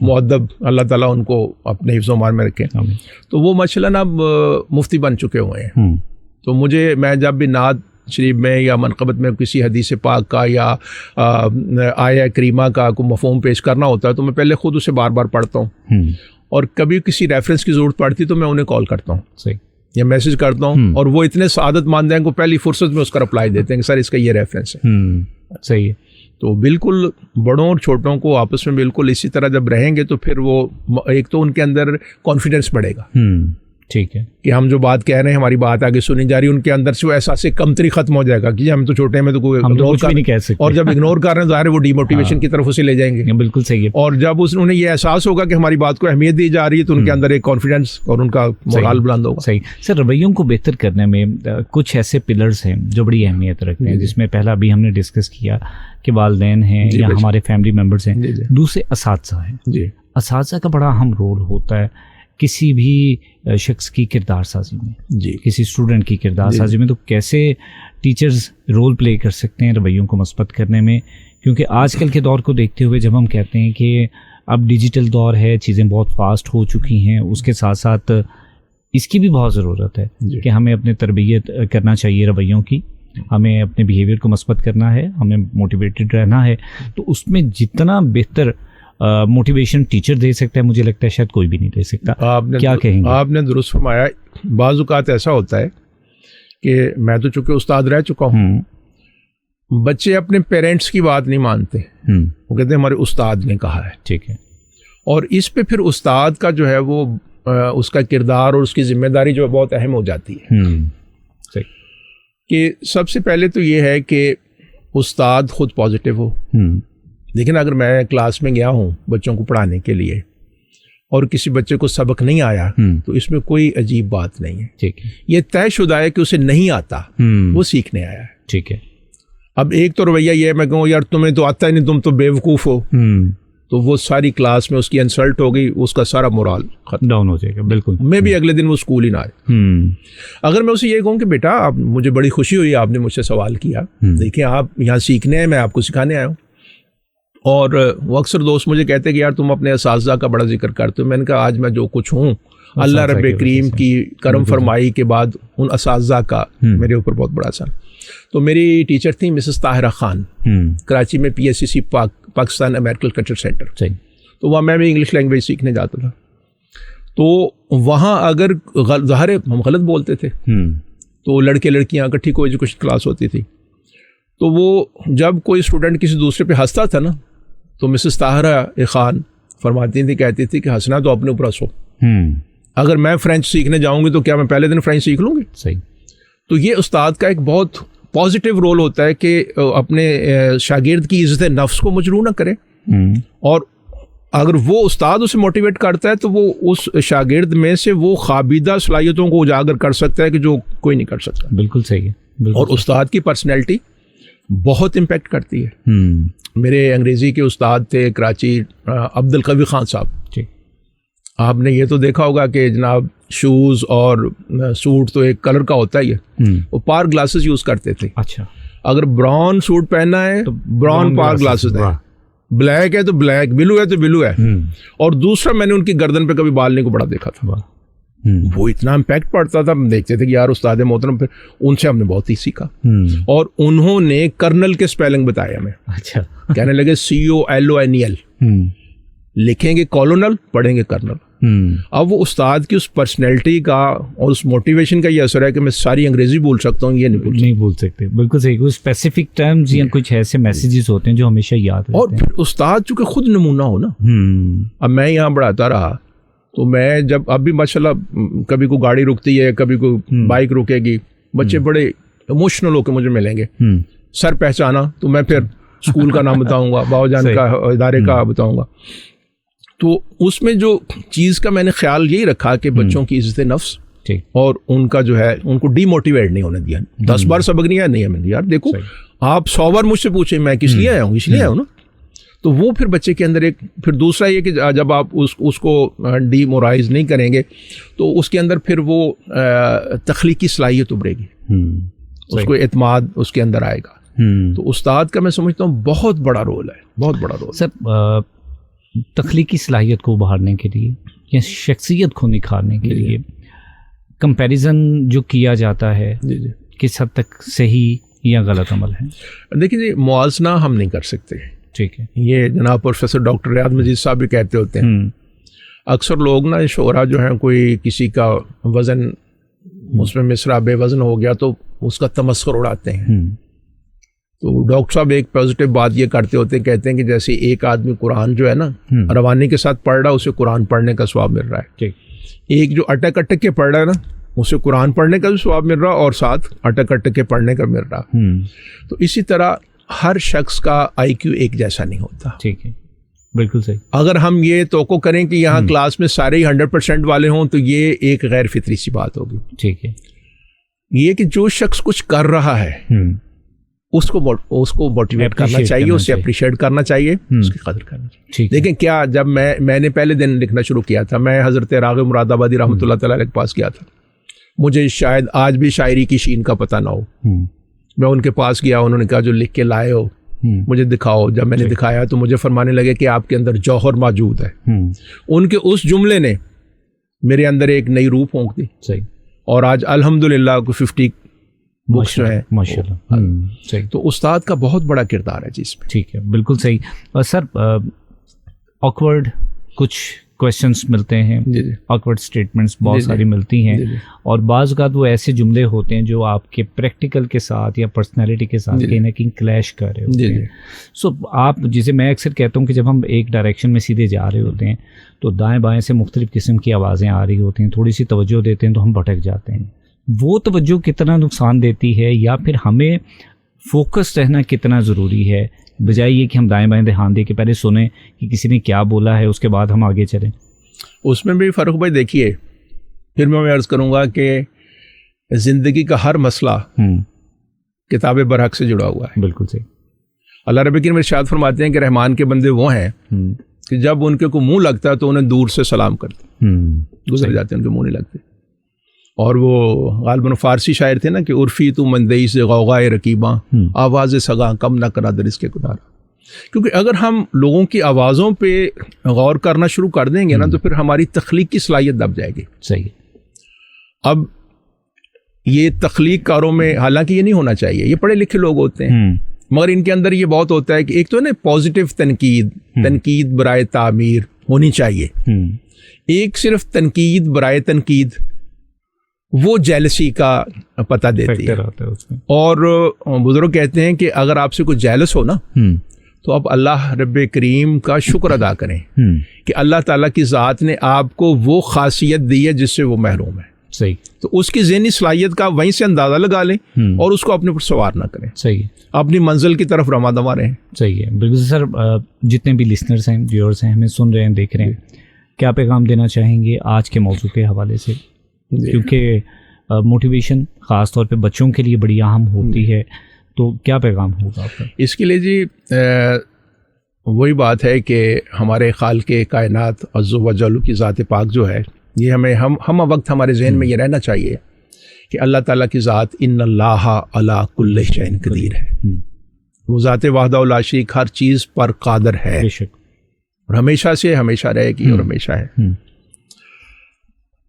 मुअद्दब, अल्लाह ताला उनको अपने हिफ्ज़-ओ-मान में रखे। तो वो माशाल्लाह अब मुफ्ती बन चुके हुए हैं। तो मैं जब भी नात शरीफ में या मनक़बत में किसी हदीस पाक का या आया करीमा का कोई मफ़हूम पेश करना होता है तो मैं पहले ख़ुद उसे बार बार पढ़ता हूँ, और कभी किसी रेफरेंस की ज़रूरत पड़ती तो मैं उन्हें कॉल करता हूँ। सही। या मैसेज करता हूँ, और वो इतने सादतमंद हैं को पहली फुर्सत में उसका रिप्लाई देते हैं कि सर इसका ये रेफरेंस है। सही है। तो बिल्कुल बड़ों और छोटों को आपस में बिल्कुल इसी तरह जब रहेंगे तो फिर वो एक तो उनके अंदर कॉन्फिडेंस बढ़ेगा। ठीक है कि हम जो बात कह रहे हैं हमारी बात आगे सुनी जा रही है, उनके अंदर से वो एहसास कमतरी खत्म हो जाएगा कि हम तो छोटे हैं, तो कोई हम तो कुछ भी नहीं कह सकते। और जब इग्नोर कर रहे हैं ज़ाहिर है वो डिमोटिवेशन की तरफ उसे ले जाएंगे। बिल्कुल सही है। और जब उन्हें ये एहसास होगा कि हमारी बात को अहमियत दी जा रही है तो उनके अंदर एक कॉन्फिडेंस और उनका मोराल बुलंद होगा। सही। सर, रवैयों को बेहतर करने में कुछ ऐसे पिलर्स हैं जो बड़ी अहमियत रखते हैं, जिसमें पहला अभी हमने डिस्कस किया कि वालिदैन हैं या हमारे फैमिली मेम्बर्स हैं, दूसरे असातिज़ा हैं। असातिज़ा का बड़ा अहम रोल होता है किसी भी शख्स की किरदार साजी में, किसी स्टूडेंट की किरदार साजी में। तो कैसे टीचर्स रोल प्ले कर सकते हैं रवैयों को मस्बत करने में? क्योंकि आजकल के दौर को देखते हुए जब हम कहते हैं कि अब डिजिटल दौर है, चीज़ें बहुत फास्ट हो चुकी हैं, उसके साथ साथ इसकी भी बहुत ज़रूरत है कि हमें अपनी तरबियत करना चाहिए रवैयों की, हमें अपने बिहेवियर को मस्बत करना है, हमें मोटिवेटेड रहना है। तो उसमें जितना बेहतर मोटिवेशन टीचर दे सकता है, मुझे लगता है शायद कोई भी नहीं दे सकता। क्या कहेंगे? आपने दुरुस्त फरमाया। बाज़ औक़ात ऐसा होता है कि मैं तो चूँकि उस्ताद रह चुका हूँ, बच्चे अपने पेरेंट्स की बात नहीं मानते। वो कहते हैं हमारे उस्ताद ने कहा है। ठीक है। और इस पे फिर उस्ताद का जो है वो उसका किरदार और उसकी जिम्मेदारी जो है बहुत अहम हो जाती है। सही। कि सबसे पहले तो ये है कि उस्ताद खुद पॉजिटिव हो। लेकिन अगर मैं क्लास में गया हूँ बच्चों को पढ़ाने के लिए और किसी बच्चे को सबक नहीं आया तो इसमें कोई अजीब बात नहीं है। ठीक है। ये तयशुदा है कि उसे नहीं आता, वो सीखने आया है। ठीक है। अब एक तो रवैया ये है, मैं कहूँ यार तुम्हें तो आता ही नहीं, तुम तो बेवकूफ़ हो, तो वो सारी क्लास में उसकी इंसल्ट हो गई, उसका सारा मोराल डाउन हो जाएगा। बिल्कुल। मैं भी अगले दिन वो स्कूल ही ना आए। अगर मैं उसे ये कहूँ कि बेटा आप, मुझे बड़ी खुशी हुई आपने मुझसे सवाल किया, देखिए आप यहाँ सीखने हैं, मैं आपको सिखाने आया हूँ। और वो अक्सर दोस्त मुझे कहते हैं कि यार तुम अपने असातिज़ा का बड़ा जिक्र करते हो। मैंने कहा आज मैं जो कुछ हूँ अल्लाह रब्बे करीम की करम फरमाई के बाद उन असातिज़ा का मेरे ऊपर बहुत बड़ा असर। तो मेरी टीचर थी मिसेस ताहिरा खान, कराची में PSCC Pakistan American culture centre. तो वहाँ मैं भी इंग्लिश लैंग्वेज सीखने जाता था। तो वहाँ अगर ज़ाहिर हम गलत बोलते थे तो लड़के लड़कियाँ इकट्ठी कोई एजुकेशन क्लास होती थी, तो वो जब कोई स्टूडेंट किसी दूसरे पे हंसता था ना तो मिसेस ताहिरा खान फरमाती थी, कहती थी कि हंसना तो अपने ऊपर हंसो। अगर मैं फ्रेंच सीखने जाऊंगी तो क्या मैं पहले दिन फ्रेंच सीख लूँगी? सही। तो ये उस्ताद का एक बहुत पॉजिटिव रोल होता है कि अपने शागिर्द की इज़्ज़त नफ्स को मजरूह ना करे, और अगर वो उस्ताद उसे मोटिवेट करता है तो वो उस शागिर्द में से वो खाबिदा सलाहियतों को उजागर कर सकता है कि जो कोई नहीं कर सकता। बिल्कुल सही है। और उस्ताद की पर्सनैलिटी बहुत इम्पेक्ट करती है। मेरे अंग्रेज़ी के उस्ताद थे कराची, अब्दुल कवी खान साहब। आपने ये तो देखा होगा कि जनाब शूज़ और सूट तो एक कलर का होता ही है, वो पार ग्लासेस यूज़ करते थे। अच्छा। अगर ब्राउन सूट पहनना है तो ब्राउन पार ग्लासेस है, ब्लैक है तो ब्लैक, ब्लू है तो ब्लू है। और दूसरा मैंने उनकी गर्दन पे कभी बालने को बड़ा देखा था। वो इतना इम्पैक्ट पड़ता था, हम देखते थे कि यार उस्ताद मोहतरम, फिर उनसे हमने बहुत ही सीखा। और उन्होंने कर्नल के स्पेलिंग बताया हमें। अच्छा। कहने लगे COLONEL, लिखेंगे कॉलोनल, पढ़ेंगे कर्नल। अब वो उस्ताद की उस पर्सनैलिटी का और उस मोटिवेशन का ये असर है कि मैं सारी अंग्रेजी बोल सकता हूँ, ये नहीं भूल सकते। बिल्कुल सही। कुछ स्पेसिफिक टर्म्स या कुछ ऐसे मैसेजेस होते हैं जो हमेशा याद रहते हैं। और फिर उस्ताद चूंकि खुद नमूना हो ना, अब मैं यहाँ पढ़ाता रहा तो मैं जब अब भी माशाल्लाह कभी कोई गाड़ी रुकती है, कभी कोई बाइक रुकेगी, बच्चे बड़े इमोशनल होकर मुझे मिलेंगे, सर पहचाना तो मैं फिर स्कूल का नाम बताऊंगा, बाबाजान का इदारे का बताऊंगा। तो उसमें जो चीज़ का मैंने ख्याल यही रखा कि बच्चों की इज्जत नफ्स और उनका जो है उनको डीमोटिवेट नहीं होने दिया। 10 बार सबक नहीं आया, नहीं है मैंने, यार देखो आप 100 बार मुझसे पूछे मैं किस लिए आया हूँ, इसलिए आया हूँ ना। तो वो फिर बच्चे के अंदर एक, फिर दूसरा ये कि जब आप उसको डीमोराइज नहीं करेंगे तो उसके अंदर फिर वो तख्लीकी सलाहियत उभरेगी, उसको एतमाद उसके अंदर आएगा। तो उस्ताद का मैं समझता हूँ बहुत बड़ा रोल है, बहुत बड़ा रोल। सर तख्लीकी सलाहियत को उभारने के लिए या शख्सियत को निखारने के लिए कंपैरिजन जो किया जाता है किस हद तक सही या गलत अमल है? देखिए जी, मुआवजना हम नहीं कर सकते, ठीक है, ये जनाब प्रोफेसर डॉक्टर रियाद मजीद साहब भी कहते होते हैं। अक्सर लोग ना शोरा जो है, कोई किसी का वज़न उसमें मिसरा बेवज़न हो गया तो उसका तमस्खुर उड़ाते हैं। तो डॉक्टर साहब एक पॉजिटिव बात ये करते होते हैं, कहते हैं कि जैसे एक आदमी कुरान जो है ना रवानी के साथ पढ़ रहा है, उसे कुरान पढ़ने का स्वाब मिल रहा है। ठीक। एक जो अटक अटक के पढ़ रहा है ना, उसे कुरान पढ़ने का भी स्वाब मिल रहा है और साथ अटक अटक के पढ़ने का मिल रहा। तो इसी तरह हर शख्स का IQ एक जैसा नहीं होता। ठीक है, बिल्कुल सही। अगर हम ये तोको करें कि यहाँ क्लास में सारे ही 100% वाले हों तो ये एक गैर फितरी सी बात होगी। ठीक है, ये कि जो शख्स कुछ कर रहा है उसको मोटिवेट करना चाहिए, उसे अप्रिशिएट करना चाहिए, उसकी कदर करनी चाहिए। लेकिन क्या, जब मैंने पहले दिन लिखना शुरू किया था, मैं हज़रत राग़िब मुरादाबादी रहमतुल्लाह तआला अलैह के पास गया था। मुझे शायद आज भी शायरी की शीन का पता ना हो। मैं उनके पास गया, उन्होंने कहा जो लिख के लाए हो मुझे दिखाओ। जब मैंने दिखाया तो मुझे फरमाने लगे कि आपके अंदर जौहर मौजूद है। उनके उस जुमले ने मेरे अंदर एक नई रूह फूंक दी। सही। और आज अल्हम्दुलिल्लाह को 50 बुक्स जो है माशाल्लाह। सही। तो उस्ताद का बहुत बड़ा किरदार है जी इसमें। ठीक है, बिल्कुल सही। और सर ऑकवर्ड कुछ क्वेश्चंस मिलते हैं, ऑकवर्ड स्टेटमेंट्स बहुत सारी मिलती हैं, और बाज़ औक़ात वो ऐसे जुमले होते हैं जो आपके प्रैक्टिकल के साथ या पर्सनैलिटी के साथ कहीं ना कहीं क्लैश कर रहे होते हैं। सो आप, जिसे मैं अक्सर कहता हूँ कि जब हम एक डायरेक्शन में सीधे जा रहे होते हैं तो दाएं बाएं से मुख्तलिफ किस्म की आवाज़ें आ रही होती हैं, थोड़ी सी तवज्जो देते हैं तो हम भटक जाते हैं। वो तवज्जो कितना नुकसान देती है, या फिर हमें फोकस रहना कितना ज़रूरी है, बजाय ये कि हम दाएं बाएं ध्यान दे के पहले सुने कि किसी ने क्या बोला है, उसके बाद हम आगे चलें? उसमें भी फ़ारूक भाई देखिए, फिर मैं अर्ज़ करूँगा कि ज़िंदगी का हर मसला किताब बरहक से जुड़ा हुआ है। बिल्कुल सही। अल्लाह रब्बुल इर्शाद इरशाद फरमाते हैं कि रहमान के बंदे वो हैं कि जब उनके को मुँह लगता है तो उन्हें दूर से सलाम करते, गुजर जाते हैं, उनके मुँह नहीं लगते। और वो गालिबन फ़ारसी शायर थे ना कि उर्फ़ी तू मंदई से गौगाए रकीबा, आवाज़ सगा कम ना करा दर इसके कुदारा। क्योंकि अगर हम लोगों की आवाज़ों पे गौर करना शुरू कर देंगे ना तो फिर हमारी तख्लीक की सलाहियत दब जाएगी। सही। अब ये तख्लीककारों में, हालांकि ये नहीं होना चाहिए, ये पढ़े लिखे लोग होते हैं, मगर इनके अंदर ये बहुत होता है कि एक तो ना पॉजिटिव तनकीद बराए तामीर होनी चाहिए, एक सिर्फ तनकीद बराए तनकीद वो जेलसी का पता देती है। और बुजुर्ग कहते हैं कि अगर आपसे कुछ जेलस हो ना तो आप अल्लाह रब्बे करीम का शुक्र अदा करें कि अल्लाह ताला की ज़ात ने आपको वो खासियत दी है जिससे वो महरूम है। सही। तो उसकी ज़हनी सलाहियत का वहीं से अंदाज़ा लगा लें और उसको अपने पर सवार ना करें। सही है। अपनी मंजिल की तरफ रमा दमा रहें। सही है, बिल्कुल सर। जितने भी लिसनर्स हैं, व्यूअर्स हैं, हमें सुन रहे हैं, देख रहे हैं, क्या पैगाम देना चाहेंगे आज के मौजू के हवाले से? क्योंकि मोटिवेशन ख़ास तौर पे बच्चों के लिए बड़ी अहम होती है, तो क्या पैगाम होगा आपका? इसके लिए जी वही बात है कि हमारे खालिक़े कायनात अज़्ज़ व जल्ल की ज़ात पाक जो है, ये हमें हम वक्त हमारे जहन में ये रहना चाहिए कि अल्लाह ताला की ज़ात इन्नल्लाह अला कुल्लि शैइन क़दीर है। वो ज़ात वाहिदा ला शरीक हर चीज़ पर कादिर है, और हमेशा से हमेशा रहेगी और हमेशा है।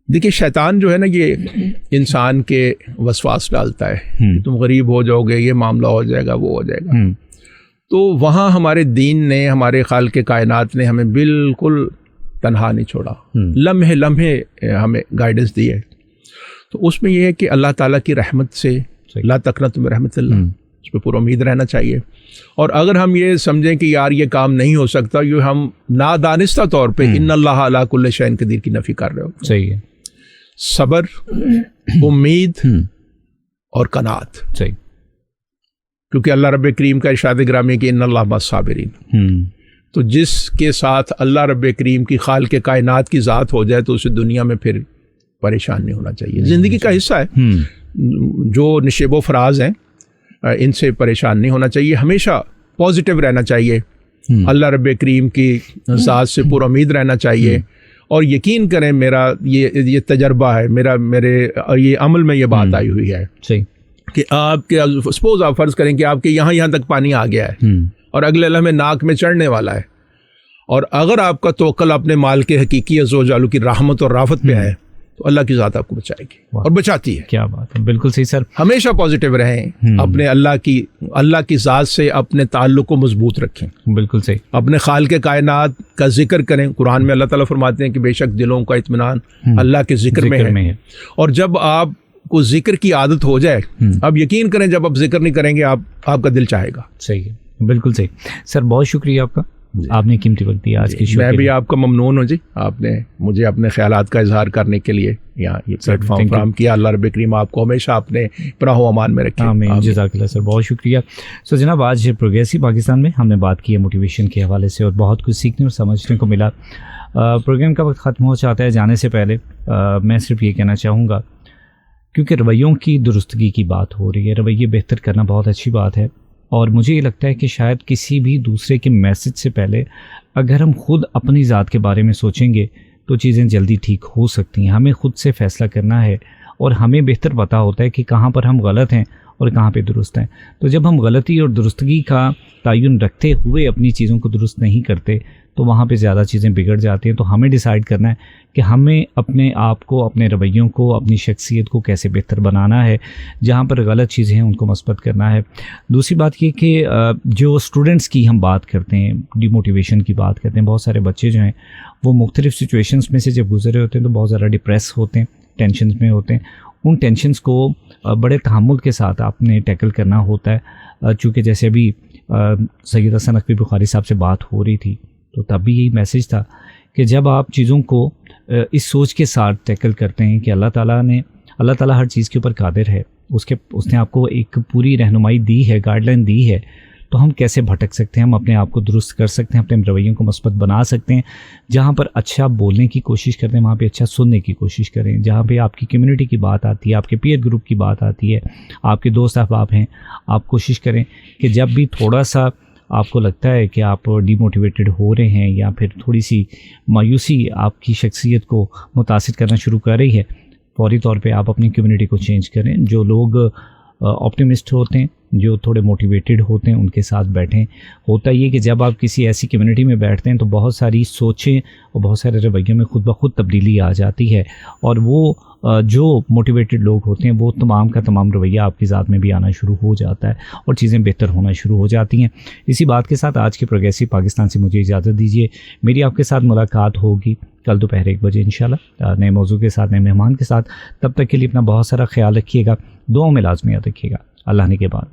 देखिए शैतान जो है ना, ये इंसान के वसवास डालता है कि तुम गरीब हो जाओगे, ये मामला हो जाएगा, वो हो जाएगा। तो वहाँ हमारे दीन ने, हमारे खालिक़े कायनात ने हमें बिल्कुल तन्हा नहीं छोड़ा, लम्हे लम्हे हमें गाइडेंस दी है। तो उसमें यह है कि अल्लाह ताला की रहमत से, ला तक़नतु मिन रहमतिल्लाह, उस पर पूरा उम्मीद रहना चाहिए। और अगर हम ये समझें कि यार ये काम नहीं हो सकता, ये हम नादानिस्ता तौर पे इन्नल्लाह अला कुल्लि शैइन क़दीर की नफ़ी कर रहे हो। सही है। सब्र, उम्मीद और कनात। सही। क्योंकि अल्लाह रब्बे करीम का इरशाद ग्रामी कि इन्नल्लाह मस्साबिरीन। तो जिसके साथ अल्लाह रब्बे करीम की खाल के कायनात की ज़ात हो जाए तो उसे दुनिया में फिर परेशान नहीं होना चाहिए। ज़िंदगी का हिस्सा है, जो निशेबो फराज हैं इनसे परेशान नहीं होना चाहिए, हमेशा पॉजिटिव रहना चाहिए, अल्लाह रब्बे करीम की ज़ात से पूरा उम्मीद रहना चाहिए। और यकीन करें मेरा ये तजर्बा है, मेरे ये अमल में ये बात आई हुई है कि आपके सपोज आप फ़र्ज़ करें कि आपके यहाँ तक पानी आ गया है और अगले लम्हे नाक में चढ़ने वाला है, और अगर आपका तवक्कुल अपने माल के हकीकी अज़्ज़ो जालू की रहमत और राफत पे है तो अल्लाह की ज़ात आपको बचाएगी और बचाती है। क्या बात है, बिल्कुल सही सर। हमेशा पॉजिटिव रहें, अपने अल्लाह की ज़ात से अपने ताल्लुक़ को मजबूत रखें। बिल्कुल सही। अपने खाल के कायनात का जिक्र करें। कुरान में अल्लाह ताला फरमाते हैं कि बेशक दिलों का इत्मीनान अल्लाह के जिक्र में है। और जब आप को जिक्र की आदत हो जाए, अब यकीन करें जब आप जिक्र नहीं करेंगे आपका दिल चाहेगा। सही है, बिल्कुल सही सर। बहुत शुक्रिया आपका, आपने कीमती वक्त दिया आज की शो। मैं भी आपका ममनून हूँ जी, आपने मुझे अपने ख्यालात का इजहार करने के लिए यहाँ ये प्लेटफॉर्म फराहम किया। अल्लाह रब्बे करीम आपको हमेशा अपने पनाह अमान में रखे। आमीन, जज़ाकल्लाह सर, बहुत शुक्रिया। सो जनाब, आज प्रोग्रेसिव पाकिस्तान में हमने बात की है मोटिवेशन के हवाले से और बहुत कुछ सीखने और समझने को मिला। प्रोग्राम का वक्त ख़त्म हो जाता है, जाने से पहले मैं सिर्फ ये कहना चाहूँगा, क्योंकि रवैयों की दुरुस्तगी की बात हो रही है, रवैये बेहतर करना बहुत अच्छी बात है। और मुझे ये लगता है कि शायद किसी भी दूसरे के मैसेज से पहले अगर हम खुद अपनी ज़ात के बारे में सोचेंगे तो चीज़ें जल्दी ठीक हो सकती हैं। हमें खुद से फ़ैसला करना है और हमें बेहतर पता होता है कि कहाँ पर हम गलत हैं और कहाँ पे दुरुस्त हैं। तो जब हम गलती और दुरुस्तगी का तयन रखते हुए अपनी चीज़ों को दुरुस्त नहीं करते तो वहाँ पे ज़्यादा चीज़ें बिगड़ जाती हैं। तो हमें डिसाइड करना है कि हमें अपने आप को, अपने रवैयों को, अपनी शख्सियत को कैसे बेहतर बनाना है। जहाँ पर गलत चीज़ें हैं उनको मस्बत करना है। दूसरी बात ये कि जो स्टूडेंट्स की हम बात करते हैं, डिमोटिवेशन की बात करते हैं, बहुत सारे बच्चे जो हैं वो मुख्तलिफ़ सिचुएशंस में से जब गुजरे होते हैं तो बहुत ज़्यादा डिप्रेस होते हैं, टेंशन में होते हैं। उन टेंशन्स को बड़े तहम्मुल के साथ आपने टैकल करना होता है। चूँकि जैसे अभी सैयद हसन नकवी बुखारी साहब से बात हो रही थी तो तब भी यही मैसेज था कि जब आप चीज़ों को इस सोच के साथ टैकल करते हैं कि अल्लाह ताला हर चीज़ के ऊपर कादिर है, उसने आपको एक पूरी रहनुमाई दी है, गाइडलाइन दी है, तो हम कैसे भटक सकते हैं, हम अपने आप को दुरुस्त कर सकते हैं, अपने रवैयों को मस्बत बना सकते हैं। जहाँ पर अच्छा बोलने की कोशिश करते हैं वहाँ पे अच्छा सुनने की कोशिश करें। जहाँ पे आपकी कम्युनिटी की बात आती है, आपके पीयर ग्रुप की बात आती है, आपके दोस्त अहबाब हैं, आप कोशिश करें कि जब भी थोड़ा सा आपको लगता है कि आप डिमोटिवेटेड हो रहे हैं या फिर थोड़ी सी मायूसी आपकी शख्सियत को मुतासिर करना शुरू कर रही है, फौरी तौर पे आप अपनी कम्युनिटी को चेंज करें। जो लोग ऑप्टिमिस्ट होते हैं, जो थोड़े मोटिवेटेड होते हैं, उनके साथ बैठें। होता ये कि जब आप किसी ऐसी कम्युनिटी में बैठते हैं तो बहुत सारी सोचें और बहुत सारे रवैयों में खुद ब खुद तब्दीली आ जाती है और वो जो मोटिवेटेड लोग होते हैं वो तमाम का तमाम रवैया आपकी ज़ात में भी आना शुरू हो जाता है और चीज़ें बेहतर होना शुरू हो जाती हैं। इसी बात के साथ आज के प्रोग्रेसिव पाकिस्तान से मुझे इजाज़त दीजिए। मेरी आपके साथ मुलाकात होगी कल दोपहर 1 बजे इंशाल्लाह, नए मौजू के साथ, नए मेहमान के साथ। तब तक के लिए अपना बहुत सारा ख्याल रखिएगा, दुआओं में लाजमी याद रखिएगा। अल्लाह ने के बाद।